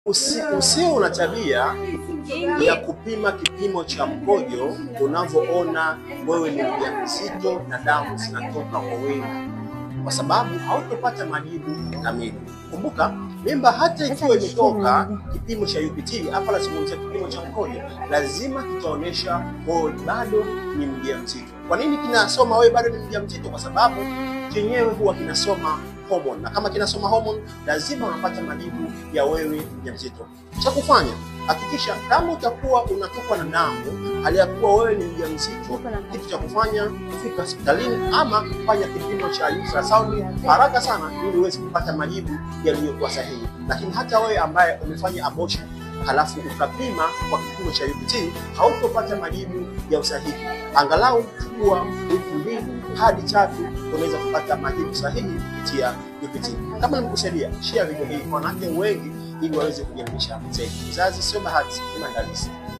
Usio una tabia ya kupima kipimo cha mkojo unavyoona wewe ni mjamzito na damu zinatoka kwa wingi, kwa sababu hautopata majibu kamili. Kumbuka, mimba hata ikiwa imetoka kipimo cha UPT, hapa lazungumzia kipimo cha mkojo, lazima kitaonyesha wewe bado ni mjamzito. Kwa nini kinasoma wewe bado ni mjamzito? Kwa sababu chenyewe huwa kinasoma hormone, na kama kinasoma hormone lazima unapata majibu ya wewe mjamzito. Cha kufanya, hakikisha kama utakuwa unatokwa na damu hali ya kuwa wewe ni mjamzito, kitu cha kufanya kufika hospitalini ama kufanya kipimo cha ultrasound haraka sana ili uweze kupata majibu yaliyokuwa sahihi. Lakini hata wewe ambaye umefanya abortion halafu ukapima kwa kipimo cha UPT hautopata majibu ya usahihi. Angalau chukua wiki 2 hadi 3 unaweza kupata majibu sahihi kupitia UPT. Kama nimekusaidia, share video hii kwa wanawake wengi ili waweze kujielimisha zaidi. Uzazi sio bahati, ni maandalizi.